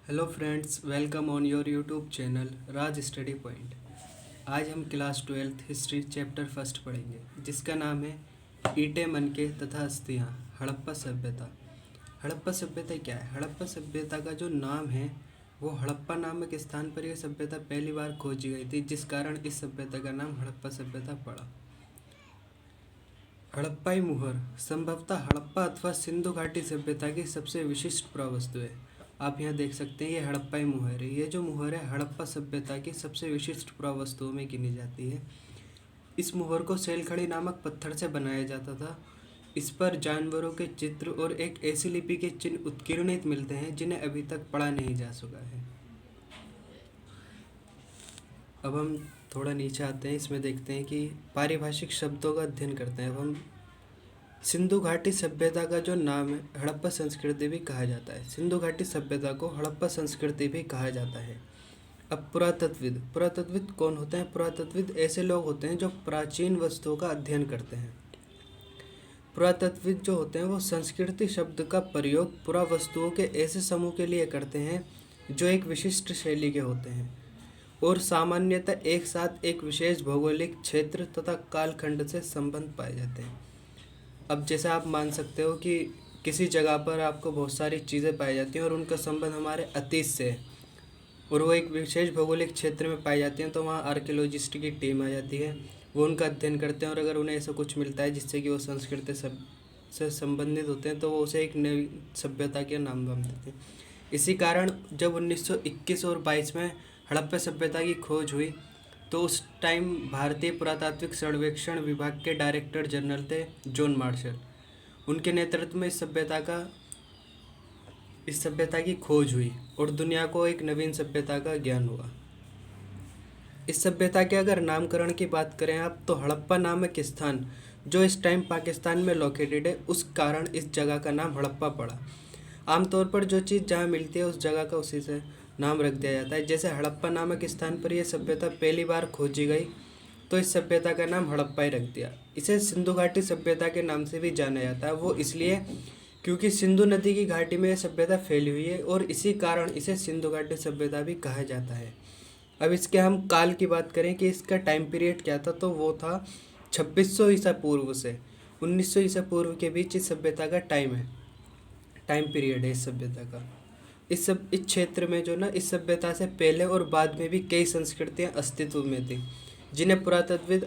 Hello friends, welcome on your YouTube channel Raj study point. आज हम class 12th history chapter first पढ़ेंगे, जिसका नाम है ईंटें, मनके तथा अस्थियाँ, हड़प्पा सभ्यता। हड़प्पा सभ्यता क्या है? हड़प्पा सभ्यता का जो नाम है वो हड़प्पा नामक स्थान पर यह सभ्यता पहली बार खोजी गई थी, जिस कारण इस सभ्यता का नाम हड़प्पा सभ्यता पड़ा। हड़प्पाई मुहर संभवतः हड़प्पा अथवा सिंधु घाटी सभ्यता की सबसे विशिष्ट पुरावस्तु है। आप यहाँ देख सकते हैं, ये हड़प्पाई मुहर है। ये जो मुहर है हड़प्पा सभ्यता की सबसे विशिष्ट पुरावस्तुओं में गिनी जाती है। इस मुहर को सेलखड़ी नामक पत्थर से बनाया जाता था। इस पर जानवरों के चित्र और एक ऐसी लिपि के चिन्ह उत्कीर्णित मिलते हैं जिन्हें अभी तक पढ़ा नहीं जा सका है। अब हम थोड़ा नीचे आते हैं, इसमें देखते हैं कि पारिभाषिक शब्दों का अध्ययन करते हैं। अब हम सिंधु घाटी सभ्यता का जो नाम है हड़प्पा संस्कृति भी कहा जाता है। सिंधु घाटी सभ्यता को हड़प्पा संस्कृति भी कहा जाता है। अब पुरातत्वविद, पुरातत्वविद कौन होते हैं? पुरातत्वविद ऐसे लोग होते हैं जो प्राचीन वस्तुओं का अध्ययन करते हैं। पुरातत्वविद जो होते हैं वो संस्कृति शब्द का प्रयोग पुरावस्तुओं के ऐसे समूह के लिए करते हैं जो एक विशिष्ट शैली के होते हैं और सामान्यतः एक साथ एक विशेष भौगोलिक क्षेत्र तथा कालखंड से संबंध पाए जाते हैं। अब जैसे आप मान सकते हो कि किसी जगह पर आपको बहुत सारी चीज़ें पाई जाती हैं और उनका संबंध हमारे अतीत से है और वो एक विशेष भौगोलिक क्षेत्र में पाई जाती हैं, तो वहाँ आर्कियोलॉजिस्ट की टीम आ जाती है। वो उनका अध्ययन करते हैं और अगर उन्हें ऐसा कुछ मिलता है जिससे कि वो संस्कृति से संबंधित होते हैं तो वो उसे एक नई सभ्यता के नाम देते हैं। इसी कारण जब 1921 और 22 में हड़प्पा सभ्यता की खोज हुई तो उस टाइम भारतीय पुरातात्विक सर्वेक्षण विभाग के डायरेक्टर जनरल थे जॉन मार्शल। उनके नेतृत्व में इस सभ्यता की खोज हुई और दुनिया को एक नवीन सभ्यता का ज्ञान हुआ। इस सभ्यता के अगर नामकरण की बात करें आप, तो हड़प्पा नामक स्थान जो इस टाइम पाकिस्तान में लोकेटेड है, उस कारण इस जगह का नाम हड़प्पा पड़ा। आमतौर पर जो चीज़ जहाँ मिलती है उस जगह का उसी से नाम रख दिया जाता है। जैसे हड़प्पा नामक स्थान पर यह सभ्यता पहली बार खोजी गई तो इस सभ्यता का नाम हड़प्पा ही रख दिया। इसे सिंधु घाटी सभ्यता के नाम से भी जाना जाता है। वो इसलिए क्योंकि सिंधु नदी की घाटी में यह सभ्यता फैली हुई है और इसी कारण इसे सिंधु घाटी सभ्यता भी कहा जाता है। अब इसके हम काल की बात करें कि इसका टाइम पीरियड क्या था, तो वो था 2600 ईसा पूर्व से 1900 ईसा पूर्व के बीच इस सभ्यता का टाइम पीरियड है इस सभ्यता का। इस क्षेत्र में जो ना इस सभ्यता से पहले और बाद में भी कई संस्कृतियां अस्तित्व में थी, जिन्हें पुरातत्वविद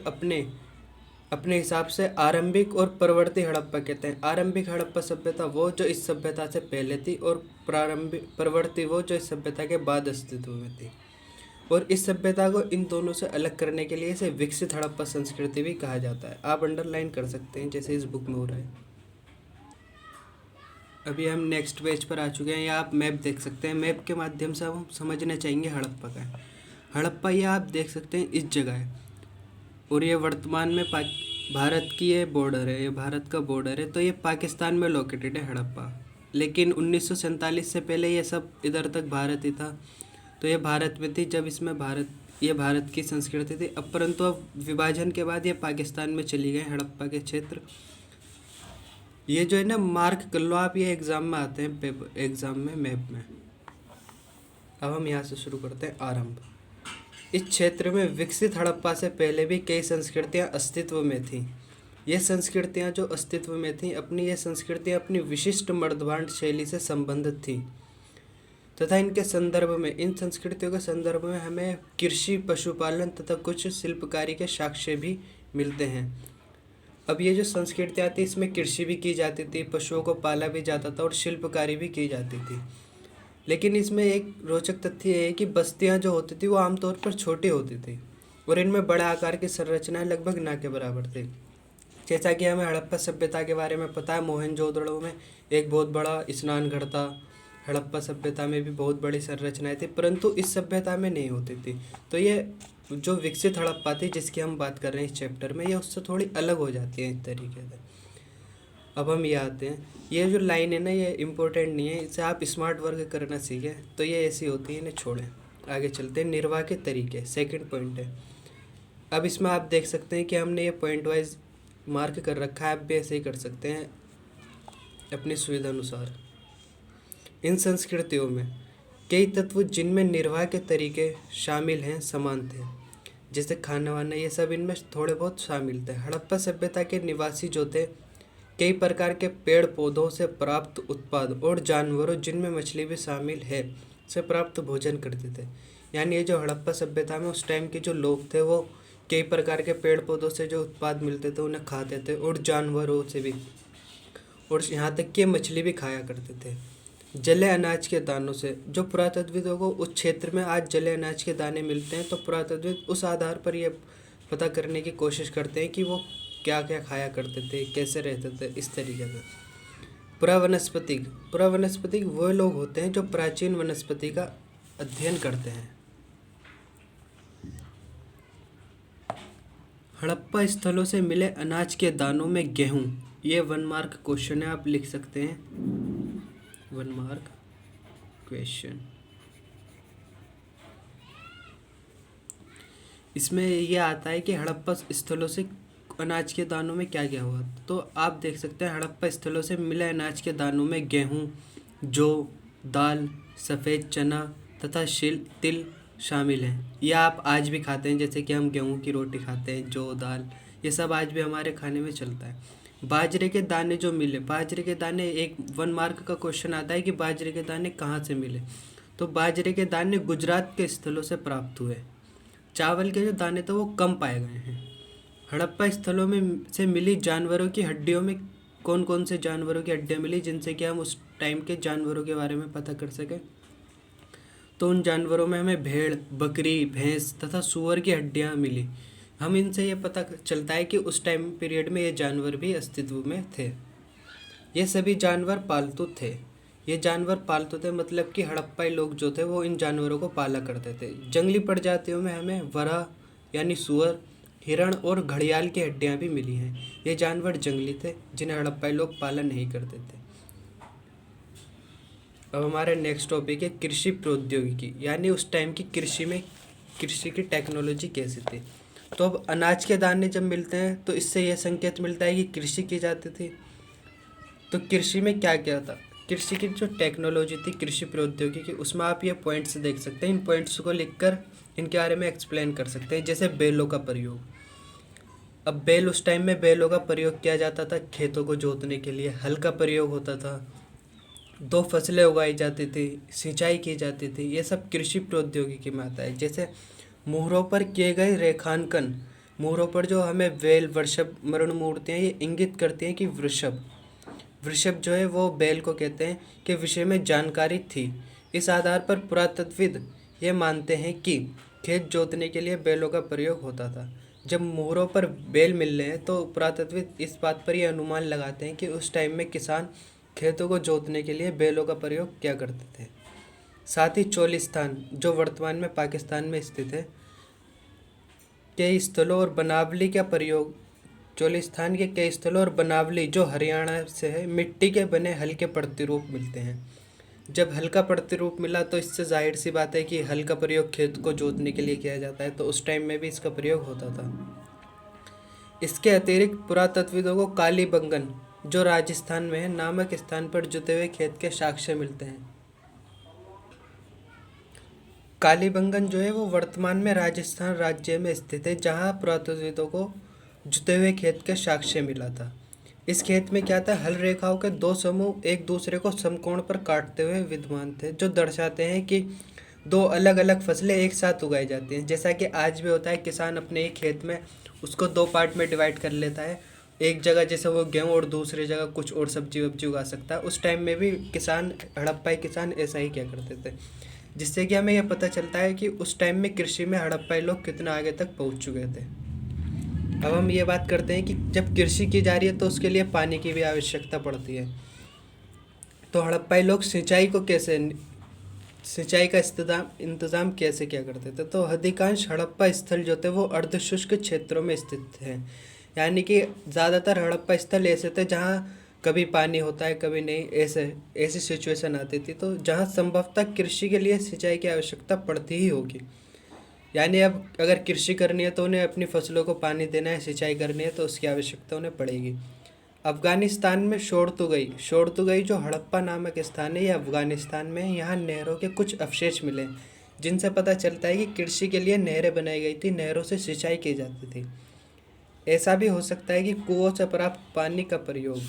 अपने हिसाब से आरंभिक और परवर्ती हड़प्पा कहते हैं। आरंभिक हड़प्पा सभ्यता वो जो इस सभ्यता से पहले थी और परवर्ती वो जो इस सभ्यता के बाद अस्तित्व में थी। और इस सभ्यता को इन दोनों से अलग करने के लिए इसे विकसित हड़प्पा संस्कृति भी कहा जाता है। आप अंडरलाइन कर सकते हैं जैसे इस बुक में हो रहा है। अभी हम नेक्स्ट पेज पर आ चुके हैं। या आप मैप देख सकते हैं। मैप के माध्यम से हम समझना चाहेंगे हड़प्पा का। हड़प्पा ये आप देख सकते हैं इस जगह है और ये वर्तमान में भारत की ये बॉर्डर है, ये भारत का बॉर्डर है, तो ये पाकिस्तान में लोकेटेड है हड़प्पा। लेकिन 1947 से पहले ये सब इधर तक भारत ही था, तो ये भारत में थी जब इसमें ये भारत की संस्कृति थी। अब परंतु अब विभाजन के बाद ये पाकिस्तान में चली गए हड़प्पा के क्षेत्र। ये जो है ना, मार्क कर लो आप, ये एग्ज़ाम में आते हैं, पेपर एग्ज़ाम में, मैप में। अब हम यहाँ से शुरू करते हैं आरंभ। इस क्षेत्र में विकसित हड़प्पा से पहले भी कई संस्कृतियाँ अस्तित्व में थीं। ये संस्कृतियाँ जो अस्तित्व में थीं, ये संस्कृतियाँ अपनी विशिष्ट मर्दभांड शैली से संबंधित थीं तथा इन संस्कृतियों के संदर्भ में हमें कृषि, पशुपालन तथा कुछ शिल्पकारी के साक्ष्य भी मिलते हैं। अब ये जो संस्कृतियाँ थी, इसमें कृषि भी की जाती थी, पशुओं को पाला भी जाता था और शिल्पकारी भी की जाती थी। लेकिन इसमें एक रोचक तथ्य ये है कि बस्तियाँ जो होती थी वो आमतौर पर छोटी होती थी और इनमें बड़े आकार की संरचनाएं लगभग ना के बराबर थी। जैसा कि हमें हड़प्पा सभ्यता के बारे में पता है, मोहनजोदड़ो में एक बहुत बड़ा स्नान घर था। हड़प्पा सभ्यता में भी बहुत बड़ी संरचनाएं थी, परंतु इस सभ्यता में नहीं होती थी। तो ये जो विकसित हड़प्पा थी जिसकी हम बात कर रहे हैं इस चैप्टर में, ये उससे थोड़ी अलग हो जाती है इस तरीके से। अब हम ये आते हैं, ये जो लाइन है ना, ये इम्पोर्टेंट नहीं है, इसे आप स्मार्ट वर्क करना सीखें, तो ये ऐसी होती है, इन्हें छोड़ें। आगे चलते हैं। निर्वाह के तरीके, सेकंड पॉइंट है। अब इसमें आप देख सकते हैं कि हमने ये पॉइंट वाइज मार्क कर रखा है, आप भी ऐसे ही कर सकते हैं अपनी सुविधा अनुसार। इन संस्कृतियों में कई तत्व जिनमें निर्वाह के तरीके शामिल हैं समान थे, जैसे खाना वाना, ये सब इनमें थोड़े बहुत शामिल थे। हड़प्पा सभ्यता के निवासी जो थे कई प्रकार के पेड़ पौधों से प्राप्त उत्पाद और जानवरों जिनमें मछली भी शामिल है से प्राप्त भोजन करते थे। यानी ये जो हड़प्पा सभ्यता में उस टाइम के जो लोग थे वो कई प्रकार के पेड़ पौधों से जो उत्पाद मिलते थे उन्हें खाते थे, और जानवरों से भी, और यहाँ तक कि मछली भी खाया करते थे। जले अनाज के दानों से, जो पुरातत्वविदों को उस क्षेत्र में आज जले अनाज के दाने मिलते हैं, तो पुरातत्वविद उस आधार पर यह पता करने की कोशिश करते हैं कि वो क्या क्या खाया करते थे, कैसे रहते थे, इस तरीके से। पुरावनस्पतिक, पुरावनस्पतिक वो लोग होते हैं जो प्राचीन वनस्पति का अध्ययन करते हैं। हड़प्पा स्थलों से मिले अनाज के दानों में गेहूं, ये 1 मार्क क्वेश्चन है, आप लिख सकते हैं 1 मार्क क्वेश्चन। इसमें यह आता है कि हड़प्पा स्थलों से अनाज के दानों में क्या क्या हुआ। तो आप देख सकते हैं हड़प्पा स्थलों से मिले अनाज के दानों में गेहूं, जौ, दाल, सफ़ेद चना तथा तिल शामिल हैं। यह आप आज भी खाते हैं, जैसे कि हम गेहूं की रोटी खाते हैं, जौ, दाल, ये सब आज भी हमारे खाने में चलता है। बाजरे के दाने जो मिले, बाजरे के दाने, एक 1 मार्क का क्वेश्चन आता है कि बाजरे के दाने कहाँ से मिले। तो बाजरे के दाने गुजरात के स्थलों से प्राप्त हुए। चावल के जो दाने थे वो कम पाए गए हैं। हड़प्पा स्थलों में से मिली जानवरों की हड्डियों में कौन कौन से जानवरों की हड्डियाँ मिली जिनसे कि हम उस टाइम के जानवरों के बारे में पता कर सकें। तो उन जानवरों में हमें भेड़, बकरी, भैंस तथा सूअर की हड्डियाँ मिली। हम इनसे ये पता चलता है कि उस टाइम पीरियड में ये जानवर भी अस्तित्व में थे। ये सभी जानवर पालतू थे। ये जानवर पालतू थे मतलब कि हड़प्पाई लोग जो थे वो इन जानवरों को पाला करते थे। जंगली प्रजातियों में हमें वरहा यानी सूअर, हिरण और घड़ियाल की हड्डियाँ भी मिली हैं। ये जानवर जंगली थे जिन्हें हड़प्पाई लोग पालन नहीं करते थे। अब हमारा नेक्स्ट टॉपिक है कृषि प्रौद्योगिकी, यानी उस टाइम की कृषि की टेक्नोलॉजी कैसी थी। तो अब अनाज के दाने जब मिलते हैं तो इससे यह संकेत मिलता है कि कृषि की जाती थी। तो कृषि में क्या क्या था, कृषि की जो टेक्नोलॉजी थी, कृषि प्रौद्योगिकी, उसमें आप ये पॉइंट्स देख सकते हैं। इन पॉइंट्स को लिखकर इनके बारे में एक्सप्लेन कर सकते हैं। जैसे बैलों का प्रयोग। अब बैल, उस टाइम में बैलों का प्रयोग किया जाता था खेतों को जोतने के लिए। हल का प्रयोग होता था, 2 फसलें उगाई जाती थी, सिंचाई की जाती थी। ये सब कृषि प्रौद्योगिकी में आता है। जैसे मुहरों पर किए गए रेखांकन, मुहरों पर जो हमें वेल, वृषभ, मरण मूर्तियाँ ये इंगित करती हैं कि वृषभ जो है वो बैल को कहते हैं के विषय में जानकारी थी। इस आधार पर पुरातत्वविद ये मानते हैं कि खेत जोतने के लिए बैलों का प्रयोग होता था। जब मुहरों पर बैल मिल रहे हैं तो पुरातत्वविद इस बात पर यह अनुमान लगाते हैं कि उस टाइम में किसान खेतों को जोतने के लिए बैलों का प्रयोग क्या करते थे। साथ ही चोलिस्तान, जो वर्तमान में पाकिस्तान में स्थित है, के स्थलों और बनावली का प्रयोग, चोलिस्तान के कई स्थलों और बनावली जो हरियाणा से है, मिट्टी के बने हल्के प्रतिरूप मिलते हैं। जब हल्का प्रतिरूप मिला तो इससे जाहिर सी बात है कि हल का प्रयोग खेत को जोतने के लिए किया जाता है, तो उस टाइम में भी इसका प्रयोग होता था। इसके अतिरिक्त पुरातत्वविदों को कालीबंगन, जो राजस्थान में है, नामक स्थान पर जुते हुए खेत के साक्ष्य मिलते हैं। कालीबंगन जो है वो वर्तमान में राजस्थान राज्य में स्थित है, जहाँ पुरातत्वविदों को जुते हुए खेत के साक्ष्य मिला था। इस खेत में क्या था, हल रेखाओं के 2 समूह एक दूसरे को समकोण पर काटते हुए विद्यमान थे, जो दर्शाते हैं कि 2 अलग अलग फसलें एक साथ उगाई जाती हैं। जैसा कि आज भी होता है, किसान अपने एक खेत में उसको 2 पार्ट में डिवाइड कर लेता है। एक जगह जैसे वो गेहूँ और दूसरी जगह कुछ और सब्जी वब्जी उगा सकता है। उस टाइम में भी किसान, हड़प्पाई किसान ऐसा ही क्या करते थे, जिससे कि हमें यह पता चलता है कि उस टाइम में कृषि में हड़प्पाई लोग कितना आगे तक पहुँच चुके थे। अब हम ये बात करते हैं कि जब कृषि की जा रही है तो उसके लिए पानी की भी आवश्यकता पड़ती है। तो हड़प्पाई लोग सिंचाई का इंतज़ाम कैसे क्या करते थे। तो अधिकांश हड़प्पा स्थल जो थे वो अर्धशुष्क क्षेत्रों में स्थित हैं। यानी कि ज़्यादातर हड़प्पा स्थल ऐसे थे जहाँ कभी पानी होता है कभी नहीं, ऐसी सिचुएशन आती थी, तो जहाँ संभवतः कृषि के लिए सिंचाई की आवश्यकता पड़ती ही होगी। यानी अब अगर कृषि करनी है तो उन्हें अपनी फसलों को पानी देना है, सिंचाई करनी है तो उसकी आवश्यकता उन्हें पड़ेगी। अफगानिस्तान में शोरतुगई जो हड़प्पा नामक स्थान है, ये अफगानिस्तान में है। यहाँ नहरों के कुछ अवशेष मिले हैं, जिनसे पता चलता है कि कृषि के लिए नहरें बनाई गई थी, नहरों से सिंचाई की जाती थी। ऐसा भी हो सकता है कि कुओं से प्राप्त पानी का प्रयोग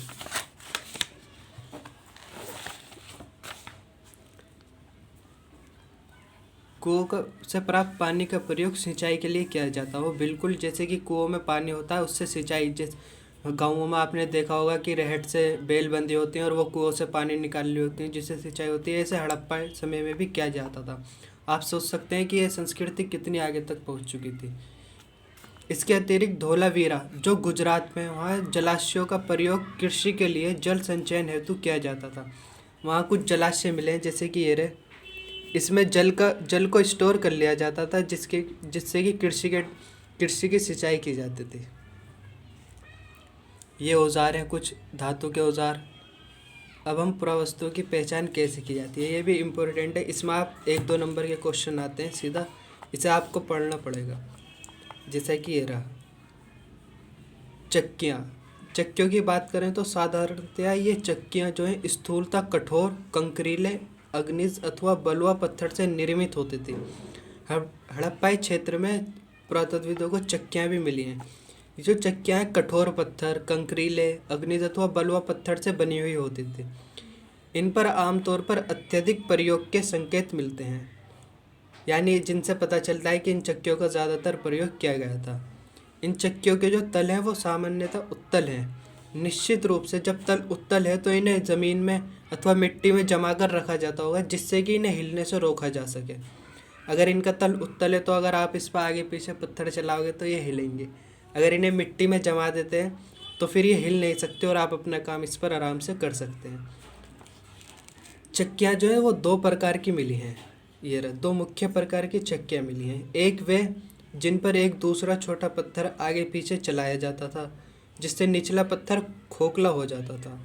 से प्राप्त पानी का प्रयोग सिंचाई के लिए किया जाता हो। बिल्कुल, जैसे कि कुओं में पानी होता है उससे सिंचाई, जैसे गाँवों में आपने देखा होगा कि रहट से बेल बंधी होती हैं और वो कुओं से पानी निकाल रही होती हैं जिससे सिंचाई होती है। ऐसे हड़प्पा समय में भी किया जाता था। आप सोच सकते हैं कि यह संस्कृति कितनी आगे तक पहुंच चुकी थी। इसके अतिरिक्त धोलावीरा जो गुजरात में, वहाँ जलाशयों का प्रयोग कृषि के लिए जल संचयन हेतु किया जाता था। वहाँ कुछ जलाशय मिले हैं, जैसे कि ये रहे। इसमें जल को स्टोर कर लिया जाता था, जिससे कि कृषि की सिंचाई की जाती थी। ये औजार हैं कुछ धातु के औजार। अब हम पुरावस्तुओं की पहचान कैसे की जाती है, ये भी इम्पोर्टेंट है। इसमें आप 1-2 नंबर के क्वेश्चन आते हैं सीधा, इसे आपको पढ़ना पड़ेगा। जैसा कि ये रहा चक्कियों की बात करें तो साधारणतया ये चक्कियाँ जो हैं स्थूलता कठोर कंकरीले अग्निज अथवा बलुआ पत्थर से निर्मित होती थी। हड़प्पाई क्षेत्र में पुरातत्वविदों को चक्कियाँ भी मिली हैं। ये जो चक्कियाँ हैं कठोर पत्थर, कंकरीले, अग्निज अथवा बलुआ पत्थर से बनी हुई होती थी। इन पर आमतौर पर अत्यधिक प्रयोग के संकेत मिलते हैं, यानी जिनसे पता चलता है कि इन चक्कियों का ज़्यादातर प्रयोग किया गया था। इन चक्कियों के जो तल हैं वो सामान्यतः उत्तल हैं। निश्चित रूप से जब तल उत्तल है तो इन्हें ज़मीन में अथवा मिट्टी में जमा कर रखा जाता होगा, जिससे कि इन्हें हिलने से रोका जा सके। अगर इनका तल उत्तल है तो अगर आप इस पर आगे पीछे पत्थर चलाओगे तो ये हिलेंगे। अगर इन्हें मिट्टी में जमा देते हैं तो फिर ये हिल नहीं सकते और आप अपना काम इस पर आराम से कर सकते हैं। चक्कियाँ जो है वो 2 प्रकार की मिली हैं। ये 2 मुख्य प्रकार की चक्कियाँ मिली हैं। एक वे जिन पर एक दूसरा छोटा पत्थर आगे पीछे चलाया जाता था, जिससे निचला पत्थर खोखला हो जाता था।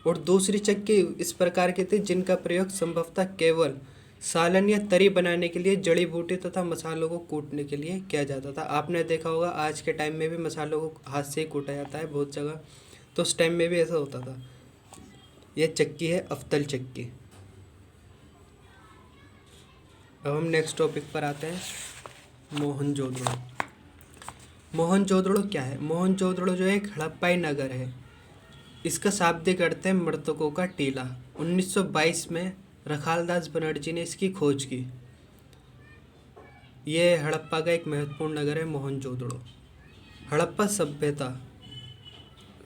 और दूसरी चक्की इस प्रकार की थी जिनका प्रयोग संभवतः केवल सालन या तरी बनाने के लिए, जड़ी बूटी तथा मसालों को कूटने के लिए किया जाता था। आपने देखा होगा आज के टाइम में भी मसालों को हाथ से ही कूटा जाता है बहुत जगह, तो उस टाइम में भी ऐसा होता था। यह चक्की है अफ्तल चक्की। अब हम नेक्स्ट टॉपिक पर आते हैं, मोहनजोदड़ो। मोहनजोदड़ो क्या है? मोहनजोदड़ो जो है एक हड़प्पाई नगर है। इसका शाब्दिक अर्थ है मृतकों का टीला। 1922 में रखालदास बनर्जी ने इसकी खोज की। ये हड़प्पा का एक महत्वपूर्ण नगर है मोहनजोदड़ो। हड़प्पा सभ्यता,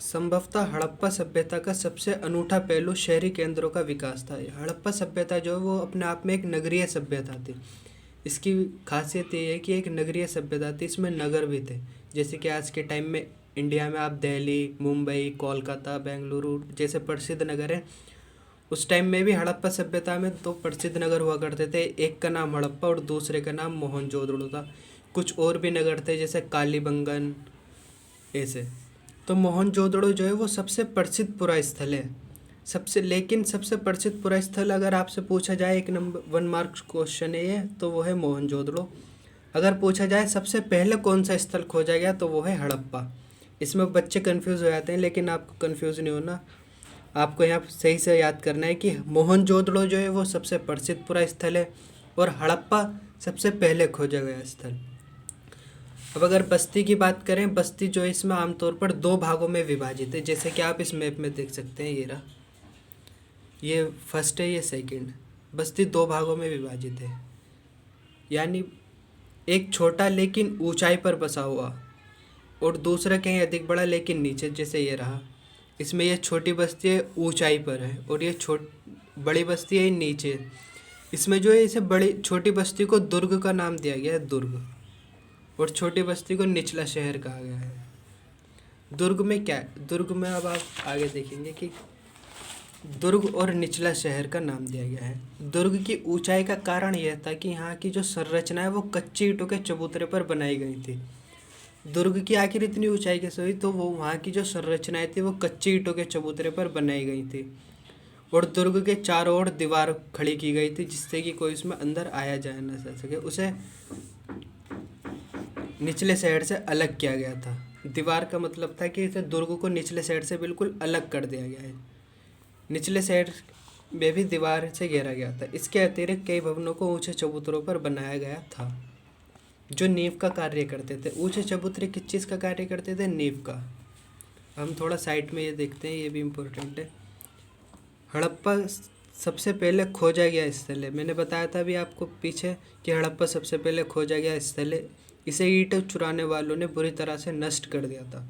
संभवतः हड़प्पा सभ्यता का सबसे अनूठा पहलू शहरी केंद्रों का विकास था। हड़प्पा सभ्यता जो है वो अपने आप में एक नगरीय सभ्यता थी। इसकी खासियत ये है कि एक नगरीय सभ्यता थी, इसमें नगर भी थे। जैसे कि आज के टाइम में इंडिया में आप दिल्ली, मुंबई, कोलकाता, बेंगलुरु जैसे प्रसिद्ध नगर हैं, उस टाइम में भी हड़प्पा सभ्यता में 2 प्रसिद्ध नगर हुआ करते थे। एक का नाम हड़प्पा और दूसरे का नाम मोहनजोदड़ो था। कुछ और भी नगर थे जैसे कालीबंगन ऐसे। तो मोहनजोदड़ो जो है वो सबसे प्रसिद्ध पुरा स्थल है। सबसे प्रसिद्ध पुरा स्थल अगर आपसे पूछा जाए, 1 नंबर 1 मार्क्स क्वेश्चन है ये, तो वो है मोहनजोदड़ो। अगर पूछा जाए सबसे पहले कौन सा स्थल खोजा गया, तो वो है हड़प्पा। इसमें बच्चे कंफ्यूज हो जाते हैं, लेकिन आपको कंफ्यूज नहीं होना। आपको यहाँ सही से याद करना है कि मोहनजोदड़ो जो है वो सबसे प्रसिद्ध पुरा स्थल है और हड़प्पा सबसे पहले खोजा गया स्थल। अब अगर बस्ती की बात करें, बस्ती जो है इसमें आमतौर पर 2 भागों में विभाजित है। जैसे कि आप इस मैप में देख सकते हैं, ये रहा, ये फर्स्ट है, ये सेकंड। बस्ती 2 भागों में विभाजित है, यानी एक छोटा लेकिन ऊंचाई पर बसा हुआ और दूसरा कहीं अधिक बड़ा लेकिन नीचे। जैसे ये रहा, इसमें ये छोटी बस्ती है ऊंचाई पर है और ये बड़ी बस्ती है नीचे। इसमें जो है इसे छोटी बस्ती को दुर्ग का नाम दिया गया है, दुर्ग, और छोटी बस्ती को निचला शहर कहा गया है। दुर्ग में क्या है? दुर्ग में अब आप आगे देखेंगे कि दुर्ग और निचला शहर का नाम दिया गया है। दुर्ग की ऊंचाई का कारण यह था कि यहाँ की जो संरचना है वो कच्ची ईंटों के चबूतरे पर बनाई गई थी। दुर्ग की आखिर इतनी ऊंचाई कैसे हुई? तो वो वहाँ की जो संरचनाएं थी वो कच्ची ईंटों के चबूतरे पर बनाई गई थी और दुर्ग के चारों ओर दीवार खड़ी की गई थी, जिससे कि कोई उसमें अंदर आया जाया न जा सके। उसे निचले शहर से अलग किया गया था। दीवार का मतलब था कि इसे दुर्ग को निचले साइड से बिल्कुल अलग कर दिया गया है। निचले साइड में भी दीवार से घेरा गया था। इसके अतिरिक्त कई भवनों को ऊंचे चबूतरों पर बनाया गया था जो नींव का कार्य करते थे। ऊंचे चबूतरे किस चीज़ का कार्य करते थे? नींव का। हम थोड़ा साइड में ये देखते हैं, ये भी इम्पोर्टेंट है। हड़प्पा सबसे पहले खोजा गया स्थल है। मैंने बताया था अभी आपको पीछे कि हड़प्पा सबसे पहले खोजा गया स्थल है। इसे ईंट चुराने वालों ने बुरी तरह से नष्ट कर दिया था।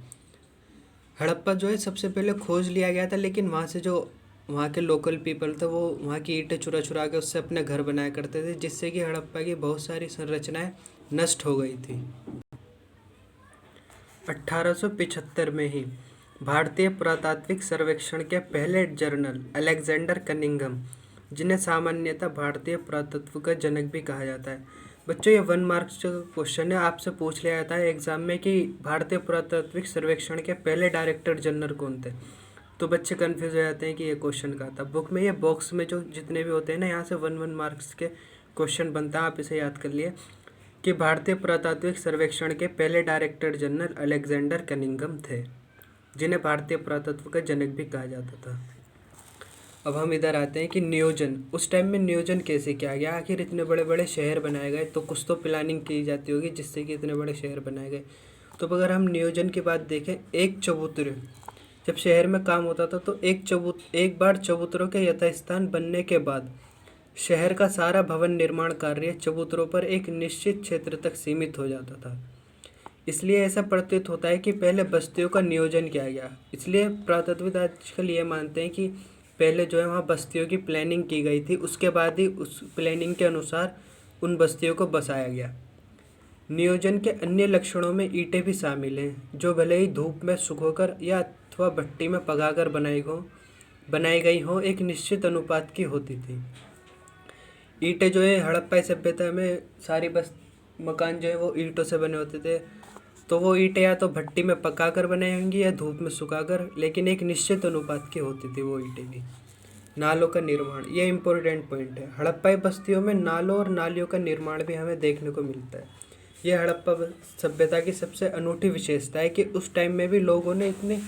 हड़प्पा जो है सबसे पहले खोज लिया गया था, लेकिन वहाँ से जो वहाँ के लोकल पीपल थे वो वहाँ की ईंटें चुरा चुरा के उससे अपने घर बनाया करते थे, जिससे कि हड़प्पा की बहुत सारी संरचनाएं नष्ट हो गई थी। 1875 में ही भारतीय पुरातात्विक सर्वेक्षण के पहले जर्नल अलेक्जेंडर कनिंघम, जिन्हें सामान्यतः भारतीय पुरातत्व का जनक भी कहा जाता है। बच्चों, ये 1 मार्क्स का क्वेश्चन है, आपसे पूछ लिया जाता है एग्जाम में कि भारतीय पुरातात्विक सर्वेक्षण के पहले डायरेक्टर जनरल कौन थे। तो बच्चे कन्फ्यूज हो जाते हैं कि ये क्वेश्चन कहाँ था। बुक में ये बॉक्स में जो जितने भी होते हैं ना, यहाँ से 1 मार्क्स के क्वेश्चन बनता है, आप इसे याद कर लिए कि भारतीय पुरातात्विक सर्वेक्षण के पहले डायरेक्टर जनरल अलेक्जेंडर कनिंघम थे, जिन्हें भारतीय पुरातत्व का जनक भी कहा जाता था। अब हम इधर आते हैं कि नियोजन, उस टाइम में नियोजन कैसे किया गया। आखिर इतने बड़े बड़े शहर बनाए गए तो कुछ तो प्लानिंग की जाती होगी जिससे कि इतने बड़े शहर बनाए गए। तो अगर हम नियोजन की बात देखें, एक चबूतरे जब शहर में काम होता था तो एक बार चबूतरों के यथास्थान बनने के बाद शहर का सारा भवन निर्माण कार्य चबूतरों पर एक निश्चित क्षेत्र तक सीमित हो जाता था। इसलिए ऐसा प्रतीत होता है कि पहले बस्तियों का नियोजन किया गया। इसलिए पुरातत्वविद आजकल ये मानते हैं कि पहले जो है वहाँ बस्तियों की प्लानिंग की गई थी, उसके बाद ही उस प्लानिंग के अनुसार उन बस्तियों को बसाया गया। नियोजन के अन्य लक्षणों में ईंटें भी शामिल हैं, जो भले ही धूप में सुखोकर या अथवा भट्टी में पकाकर बनाई गई हो, एक निश्चित अनुपात की होती थी। ईंटें जो है हड़प्पा सभ्यता में सारी मकान जो है वो ईंटों से बने होते थे। तो वो ईंटें या तो भट्टी में पकाकर बनाई होंगी या धूप में सुखाकर, लेकिन एक निश्चित अनुपात की होती थी वो ईंटें भी। नालों का निर्माण, ये इम्पोर्टेंट पॉइंट है। हड़प्पाई बस्तियों में नालों और नालियों का निर्माण भी हमें देखने को मिलता है। यह हड़प्पा सभ्यता की सबसे अनूठी विशेषता है कि उस टाइम में भी लोगों ने इतने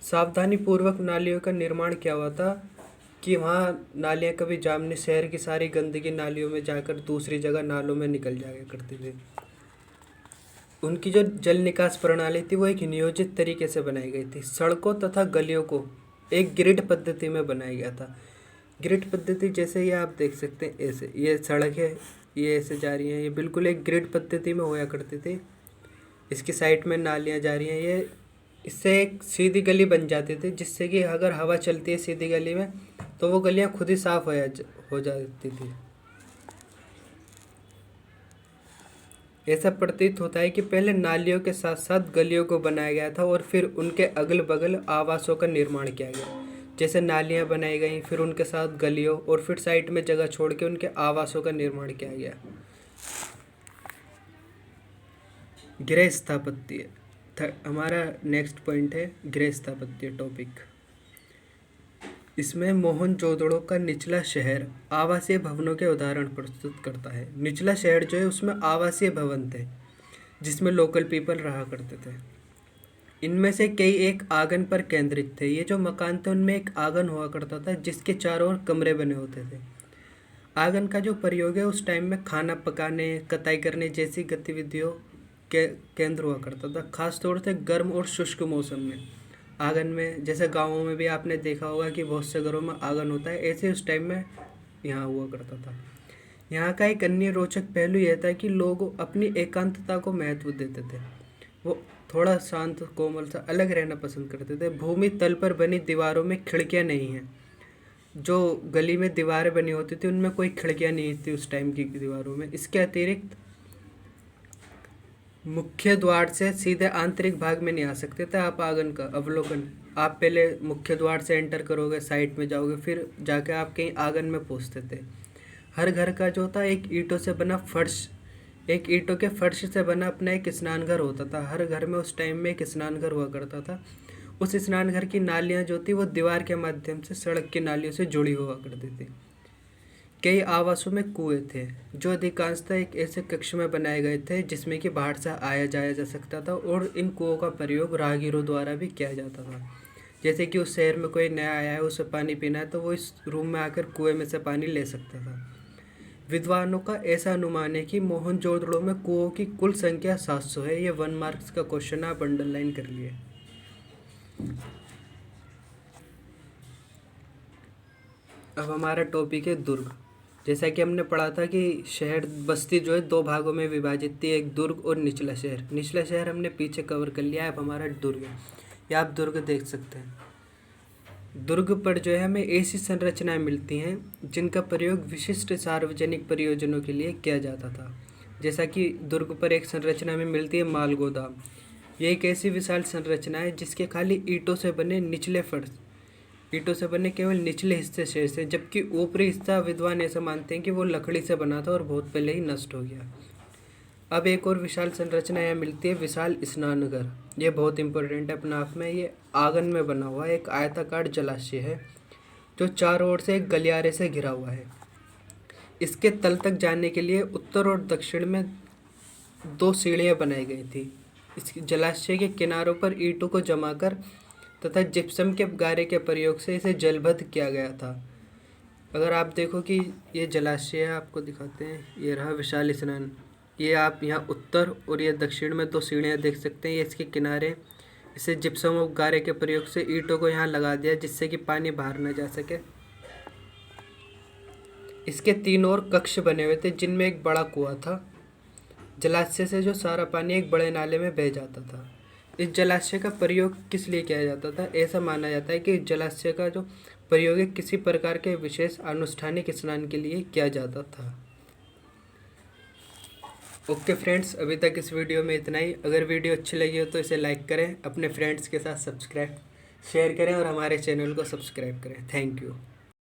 सावधानीपूर्वक नालियों का निर्माण किया हुआ था कि वहाँ नालियाँ कभी जाम नहीं, शहर की सारी गंदगी नालियों में जाकर दूसरी जगह नालों में निकल जाया करती थी। उनकी जो जल निकास प्रणाली थी वो एक नियोजित तरीके से बनाई गई थी। सड़कों तथा गलियों को एक ग्रिड पद्धति में बनाया गया था। ग्रिड पद्धति जैसे ये आप देख सकते हैं, ऐसे ये सड़क है, ये ऐसे जा रही हैं, ये बिल्कुल एक ग्रिड पद्धति में होया करती थी। इसकी साइड में नालियाँ जा रही हैं, ये इससे एक सीधी गली बन जाती थी, जिससे कि अगर हवा चलती है सीधी गली में तो वो गलियाँ खुद ही साफ हो जाती थी। ऐसा प्रतीत होता है कि पहले नालियों के साथ साथ गलियों को बनाया गया था और फिर उनके अगल बगल आवासों का निर्माण किया गया। जैसे नालियाँ बनाई गई, फिर उनके साथ गलियों और फिर साइड में जगह छोड़ के उनके आवासों का निर्माण किया गया। गृह स्थापत्य हमारा नेक्स्ट पॉइंट है, गृह स्थापत्य टॉपिक। इसमें मोहनजोदड़ो का निचला शहर आवासीय भवनों के उदाहरण प्रस्तुत करता है। निचला शहर जो है उसमें आवासीय भवन थे जिसमें लोकल पीपल रहा करते थे। इनमें से कई एक आंगन पर केंद्रित थे। ये जो मकान थे उनमें एक आंगन हुआ करता था जिसके चारों ओर कमरे बने होते थे। आंगन का जो प्रयोग है उस टाइम में खाना पकाने, कताई करने जैसी गतिविधियों के केंद्र हुआ करता था, खासतौर से गर्म और शुष्क मौसम में। आंगन में, जैसे गाँवों में भी आपने देखा होगा कि बहुत से घरों में आंगन होता है, ऐसे उस टाइम में यहाँ हुआ करता था। यहाँ का एक अन्य रोचक पहलू यह था कि लोग अपनी एकांतता को महत्व देते थे। वो थोड़ा शांत, कोमल सा अलग रहना पसंद करते थे। भूमि तल पर बनी दीवारों में खिड़कियाँ नहीं हैं। जो गली में दीवारें बनी होती थी उनमें कोई खिड़कियाँ नहीं थी उस टाइम की दीवारों में। इसके अतिरिक्त मुख्य द्वार से सीधे आंतरिक भाग में नहीं आ सकते थे आप। आंगन का अवलोकन, आप पहले मुख्य द्वार से एंटर करोगे, साइड में जाओगे, फिर जाके आप कहीं आंगन में पहुंचते थे। हर घर का जो था एक ईंटों से बना फर्श, एक ईंटों के फर्श से बना अपना एक स्नान घर होता था। हर घर में उस टाइम में एक स्नान घर हुआ करता था। उस स्नान घर की नालियाँ जो थी वो दीवार के माध्यम से सड़क की नालियों से जुड़ी हुआ करती थी। कई आवासों में कुएं थे जो अधिकांशतः एक ऐसे कक्ष में बनाए गए थे जिसमें कि बाहर से आया जाया जा सकता था, और इन कुओं का प्रयोग राहगीरों द्वारा भी किया जाता था। जैसे कि उस शहर में कोई नया आया है, उसे पानी पीना है, तो वो इस रूम में आकर कुएं में से पानी ले सकता था। विद्वानों का ऐसा अनुमान है कि मोहनजोदड़ो में कुओं की कुल संख्या 700 है। ये 1 मार्क्स का क्वेश्चन, आप अंडरलाइन कर लिए। अब हमारा टॉपिक है दुर्ग। जैसा कि हमने पढ़ा था कि शहर बस्ती जो है 2 भागों में विभाजित थी, एक दुर्ग और निचला शहर। निचला शहर हमने पीछे कवर कर लिया है, अब हमारा दुर्ग है। ये आप दुर्ग देख सकते हैं। दुर्ग पर जो है हमें ऐसी संरचनाएं मिलती हैं जिनका प्रयोग विशिष्ट सार्वजनिक प्रयोजनों के लिए किया जाता था। जैसा कि दुर्ग पर एक संरचना में मिलती है माल गोदाम। ये एक ऐसी विशाल संरचना है जिसके खाली ईंटों से बने केवल निचले हिस्से शेष हैं, जबकि ऊपरी हिस्सा विद्वान ऐसा मानते हैं कि वो लकड़ी से बना था और बहुत पहले ही नष्ट हो गया। अब एक और विशाल संरचना यहाँ मिलती है, विशाल स्नानघर। ये बहुत इंपॉर्टेंट है अपने आप में। ये आंगन में बना हुआ एक आयताकार जलाशय है जो चारों ओर से एक गलियारे से घिरा हुआ है। इसके तल तक जाने के लिए उत्तर और दक्षिण में 2 सीढ़ियाँ बनाई गई थी। इस जलाशय के किनारों पर ईंटों को जमाकर तथा जिप्सम के गारे के प्रयोग से इसे जलबद्ध किया गया था। अगर आप देखो कि ये जलाशय है, आपको दिखाते हैं, ये रहा विशाल स्नान। ये आप यहाँ उत्तर और ये दक्षिण में 2 सीढ़ियाँ देख सकते हैं। ये इसके किनारे, इसे जिप्सम और गारे के प्रयोग से ईंटों को यहाँ लगा दिया जिससे कि पानी बाहर न जा सके। इसके 3 और कक्ष बने हुए थे जिनमें एक बड़ा कुआं था। जलाशय से जो सारा पानी एक बड़े नाले में बह जाता था। इस जलाशय का प्रयोग किस लिए किया जाता था? ऐसा माना जाता है कि इस जलाशय का जो प्रयोग है किसी प्रकार के विशेष अनुष्ठानिक स्नान के लिए किया जाता था। ओके फ्रेंड्स, अभी तक इस वीडियो में इतना ही। अगर वीडियो अच्छी लगी हो तो इसे लाइक करें, अपने फ्रेंड्स के साथ शेयर करें और हमारे चैनल को सब्सक्राइब करें। Thank you.